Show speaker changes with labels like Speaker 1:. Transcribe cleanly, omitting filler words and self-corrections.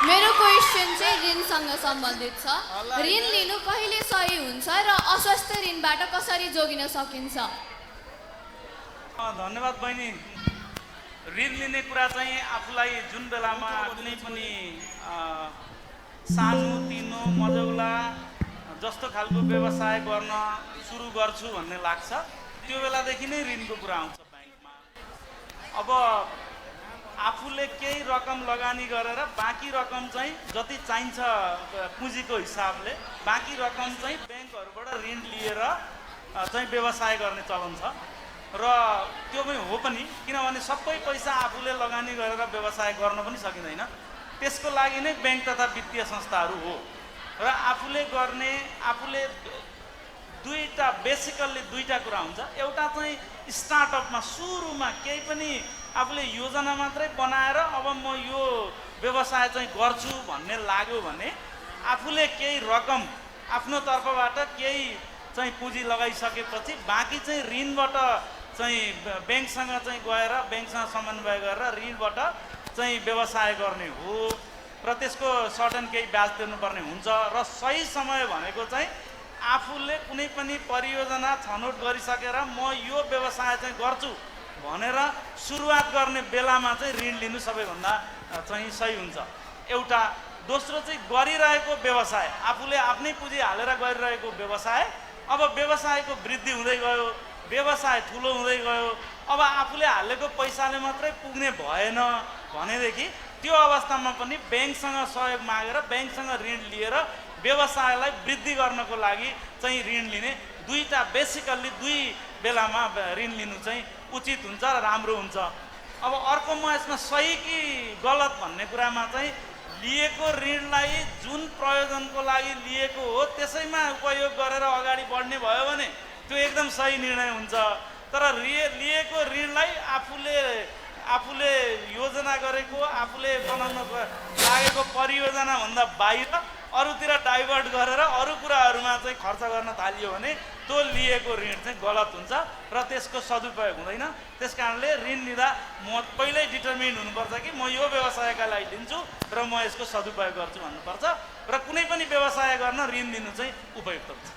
Speaker 1: मेरो क्वेसन चाहिँ ऋणसँग सम्बन्धित छ। ऋण लिनु कहिले सही हुन्छ र अस्वस्थ ऋणबाट कसरी जोगिन सकिन्छ?
Speaker 2: धन्यवाद बहिनी। ऋण लिने कुरा चाहिँ आफूलाई जुन बेलामा कुनै पनि सानो तिनो मजौला जस्तो खालको व्यवसाय गर्न सुरु गर्छु भन्ने लाग्छ, त्यो बेलादेखि नै ऋणको कुरा आउँछ ब्याङ्कमा। अब आफूले केही रकम लगानी गरेर बाँकी रकम चाहिँ जति चाहिन्छ पुँजीको हिसाबले बाँकी रकम चाहिँ ब्याङ्कहरूबाट ऋण लिएर चाहिँ व्यवसाय गर्ने चलन छ र त्यो पनि हो पनि, किनभने सबै पैसा आफूले लगानी गरेर व्यवसाय गर्न पनि सकिँदैन। त्यसको लागि नै ब्याङ्क तथा वित्तीय संस्थाहरू हो र आफूले बेसिकल्ली दुईटा कुरा हुन्छ। एउटा चाहिँ स्टार्टअपमा सुरुमा केही पनि आफूले योजना मात्रै बनाएर अब म यो व्यवसाय चाहिँ गर्छु भन्ने लाग्यो भने आफूले केही रकम आफ्नो तर्फबाट केही चाहिँ पुँजी लगाइसकेपछि बाँकी चाहिँ ऋणबाट चाहिँ ब्याङ्कसँग चाहिँ गएर ब्याङ्कसँग समन्वय गरेर ऋणबाट चाहिँ व्यवसाय गर्ने हो र त्यसको सर्टेन केही ब्याज तिर्नुपर्ने हुन्छ र सही समय भनेको चाहिँ आफूले कुनै पनि परियोजना छनौट गरिसकेर म यो व्यवसाय चाहिँ गर्छु भनेर सुरुवात गर्ने बेलामा चाहिँ ऋण लिनु सबैभन्दा चाहिँ सही हुन्छ। एउटा। दोस्रो चाहिँ गरिरहेको व्यवसाय, आफूले आफ्नै पुँजी हालेर गरिरहेको व्यवसाय, अब व्यवसायको वृद्धि हुँदै गयो, व्यवसाय ठुलो हुँदै गयो, अब आफूले हालेको पैसाले मात्रै पुग्ने भएन भनेदेखि त्यो अवस्थामा पनि ब्याङ्कसँग सहयोग मागेर ब्याङ्कसँग ऋण लिएर व्यवसायलाई वृद्धि गर्नको लागि चाहिँ ऋण लिने बेसिकल्ली दुई बेलामा ऋण लिनु चाहिँ उचित हुन्छ र राम्रो हुन्छ। अब अर्को म यसमा सही कि गलत भन्ने कुरामा चाहिँ लिएको ऋणलाई जुन प्रयोजनको लागि लिएको हो त्यसैमा उपयोग गरेर अगाडि बढ्ने भयो भने त्यो एकदम सही निर्णय हुन्छ। तर लिएको ऋणलाई आफूले योजना गरेको आफूले बनाउन लागेको परियोजनाभन्दा बाहिर अरूतिर डाइभर्ट गरेर अरू कुराहरूमा चाहिँ खर्च गर्न थालियो भने त्यो लिएको ऋण चाहिँ गलत हुन्छ र त्यसको सदुपयोग हुँदैन। त्यस कारणले ऋण लिँदा म पहिल्यै डिटर्मिन्ड हुनुपर्छ कि म यो व्यवसायका लागि लिन्छु र म यसको सदुपयोग गर्छु भन्नुपर्छ र कुनै पनि व्यवसाय गर्न ऋण लिनु चाहिँ उपयुक्त हुन्छ।